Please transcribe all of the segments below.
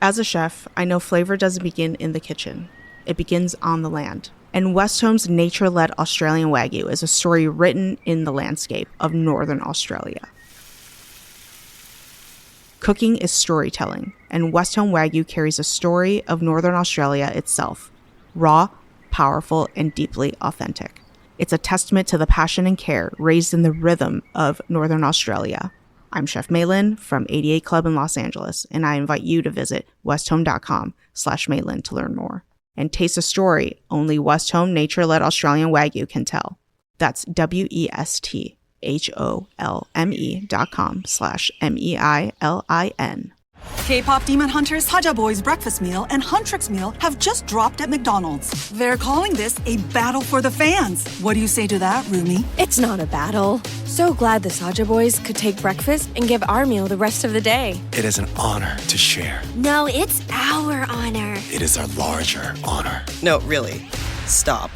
As a chef, I know flavor doesn't begin in the kitchen. It begins on the land. And West Home's nature-led Australian Wagyu is a story written in the landscape of Northern Australia. Cooking is storytelling, and West Home Wagyu carries a story of Northern Australia itself, raw, powerful, and deeply authentic. It's a testament to the passion and care raised in the rhythm of Northern Australia. I'm Chef Maylin from 88 Club in Los Angeles, and I invite you to visit westhome.com/Maylin to learn more and taste a story only West Home nature-led Australian Wagyu can tell. That's westhome.com/MEILIN. K-pop Demon Hunters Haja Boys breakfast meal and Huntrix meal have just dropped at McDonald's. They're calling this a battle for the fans. What do you say to that, Rumi? It's not a battle. So glad the Saja Boys could take breakfast and give our meal the rest of the day. It is an honor to share. No, it's our honor. It is our larger honor. No, really. Stop.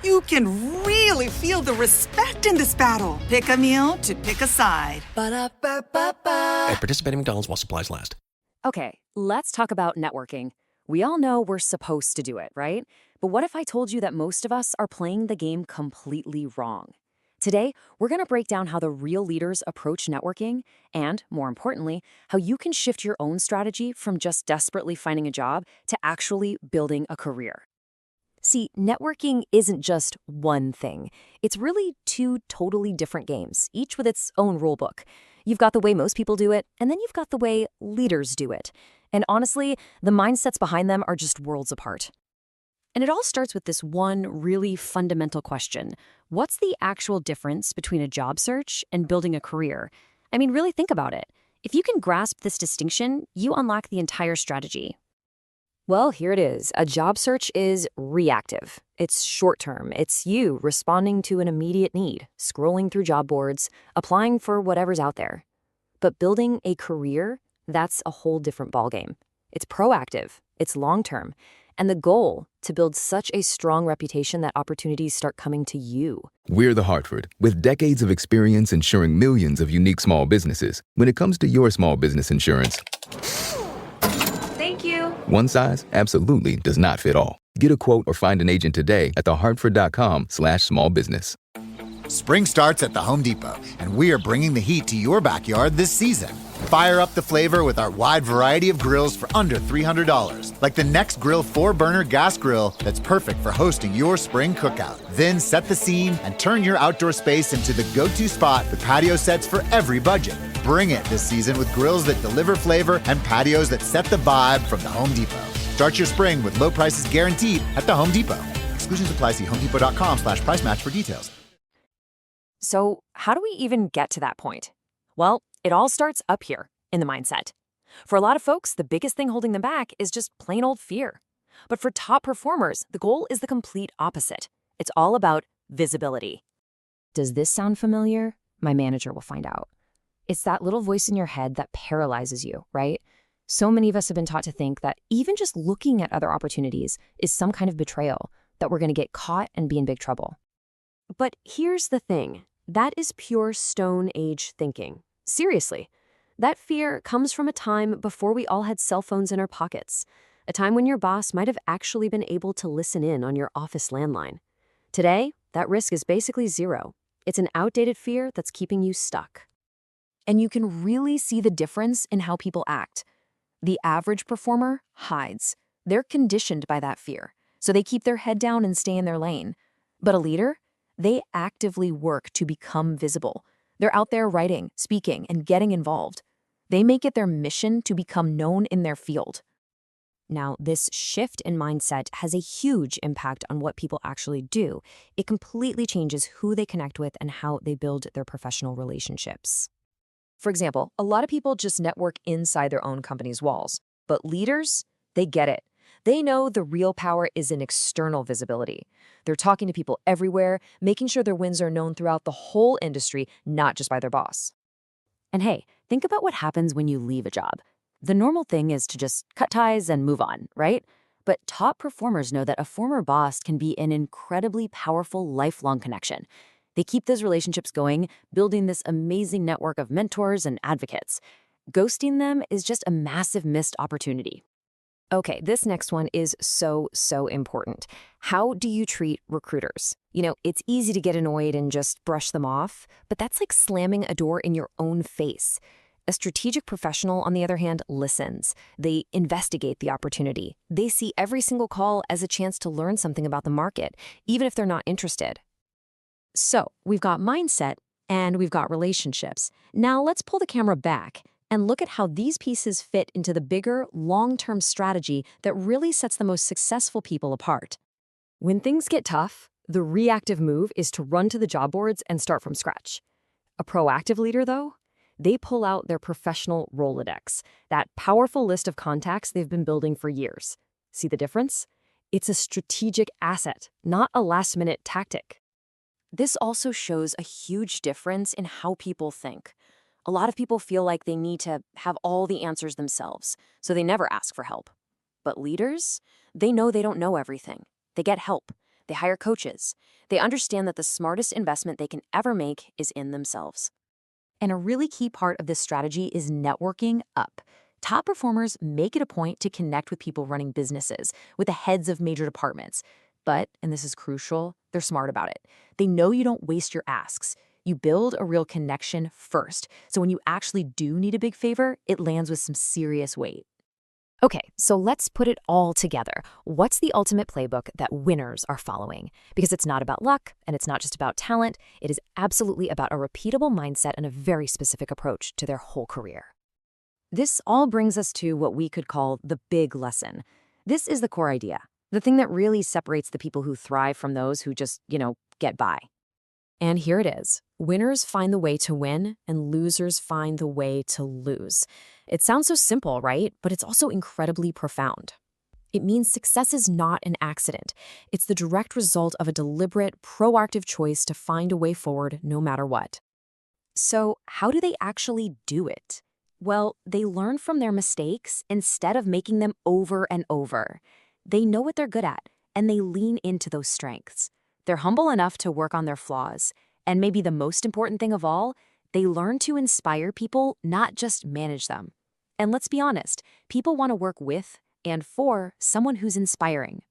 You can really feel the respect in this battle. Pick a meal to pick a side. Ba-da-ba-ba-ba. At participating McDonald's while supplies last. Okay, let's talk about networking. We all know we're supposed to do it, right? But what if I told you that most of us are playing the game completely wrong? Today, we're going to break down how the real leaders approach networking and, more importantly, how you can shift your own strategy from just desperately finding a job to actually building a career. See, networking isn't just one thing. It's really two totally different games, each with its own rulebook. You've got the way most people do it, and then you've got the way leaders do it. And honestly, the mindsets behind them are just worlds apart. And it all starts with this one really fundamental question. What's the actual difference between a job search and building a career? I mean, really think about it. If you can grasp this distinction, you unlock the entire strategy. Well, here it is. A job search is reactive. It's short-term. It's you responding to an immediate need, scrolling through job boards, applying for whatever's out there. But building a career, that's a whole different ballgame. It's proactive, it's long-term, and the goal, to build such a strong reputation that opportunities start coming to you. We're The Hartford, with decades of experience insuring millions of unique small businesses. When it comes to your small business insurance, Thank you. one size absolutely does not fit all. Get a quote or find an agent today at thehartford.com/smallbusiness. Spring starts at the Home Depot, and we are bringing the heat to your backyard this season. Fire up the flavor with our wide variety of grills for under $300, like the Next Grill 4-burner gas grill that's perfect for hosting your spring cookout. Then set the scene and turn your outdoor space into the go-to spot with patio sets for every budget. Bring it this season with grills that deliver flavor and patios that set the vibe from the Home Depot. Start your spring with low prices guaranteed at the Home Depot. Exclusions apply. See homedepot.com/price match for details. So how do we even get to that point? Well, it all starts up here, in the mindset. For a lot of folks, the biggest thing holding them back is just plain old fear. But for top performers, the goal is the complete opposite. It's all about visibility. Does this sound familiar? My manager will find out. It's that little voice in your head that paralyzes you, right? So many of us have been taught to think that even just looking at other opportunities is some kind of betrayal, that we're going to get caught and be in big trouble. But here's the thing. That is pure Stone Age thinking. Seriously. That fear comes from a time before we all had cell phones in our pockets, a time when your boss might have actually been able to listen in on your office landline. Today, that risk is basically zero. It's an outdated fear that's keeping you stuck. And you can really see the difference in how people act. The average performer hides. They're conditioned by that fear, so they keep their head down and stay in their lane. But a leader? They actively work to become visible. They're out there writing, speaking, and getting involved. They make it their mission to become known in their field. Now, this shift in mindset has a huge impact on what people actually do. It completely changes who they connect with and how they build their professional relationships. For example, a lot of people just network inside their own company's walls. But leaders, they get it. They know the real power is in external visibility. They're talking to people everywhere, making sure their wins are known throughout the whole industry, not just by their boss. And hey, think about what happens when you leave a job. The normal thing is to just cut ties and move on, right? But top performers know that a former boss can be an incredibly powerful lifelong connection. They keep those relationships going, building this amazing network of mentors and advocates. Ghosting them is just a massive missed opportunity. Okay, this next one is so important. How do you treat recruiters? It's easy to get annoyed and just brush them off, but that's like slamming a door in your own face. A strategic professional, on the other hand, listens. They investigate the opportunity. They see every single call as a chance to learn something about the market, even if they're not interested. So, we've got mindset and we've got relationships. Now let's pull the camera back and look at how these pieces fit into the bigger, long-term strategy that really sets the most successful people apart. When things get tough, the reactive move is to run to the job boards and start from scratch. A proactive leader, though, they pull out their professional Rolodex, that powerful list of contacts they've been building for years. See the difference? It's a strategic asset, not a last-minute tactic. This also shows a huge difference in how people think. A lot of people feel like they need to have all the answers themselves, so they never ask for help. But leaders, they know they don't know everything. They get help. They hire coaches. They understand that the smartest investment they can ever make is in themselves. And a really key part of this strategy is networking up. Top performers make it a point to connect with people running businesses, with the heads of major departments. But, and this is crucial, they're smart about it. They know you don't waste your asks. You build a real connection first, so when you actually do need a big favor, it lands with some serious weight. Okay, so let's put it all together. What's the ultimate playbook that winners are following? Because it's not about luck, and it's not just about talent. It is absolutely about a repeatable mindset and a very specific approach to their whole career. This all brings us to what we could call the big lesson. This is the core idea, the thing that really separates the people who thrive from those who just, get by. And here it is. Winners find the way to win, and losers find the way to lose. It sounds so simple, right? But it's also incredibly profound. It means success is not an accident. It's the direct result of a deliberate, proactive choice to find a way forward no matter what. So, how do they actually do it? Well, they learn from their mistakes instead of making them over and over. They know what they're good at, and they lean into those strengths. They're humble enough to work on their flaws. And maybe the most important thing of all, they learn to inspire people, not just manage them. And let's be honest, people want to work with and for someone who's inspiring.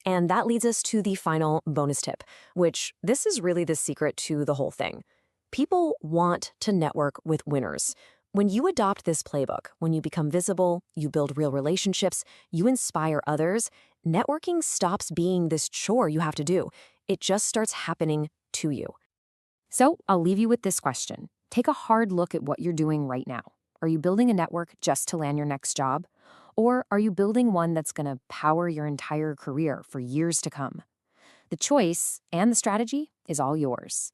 And that leads us to the final bonus tip, which this is really the secret to the whole thing. People want to network with winners. When you adopt this playbook, when you become visible, you build real relationships, you inspire others, networking stops being this chore you have to do. It just starts happening to you. So I'll leave you with this question. Take a hard look at what you're doing right now. Are you building a network just to land your next job? Or are you building one that's going to power your entire career for years to come? The choice and the strategy is all yours.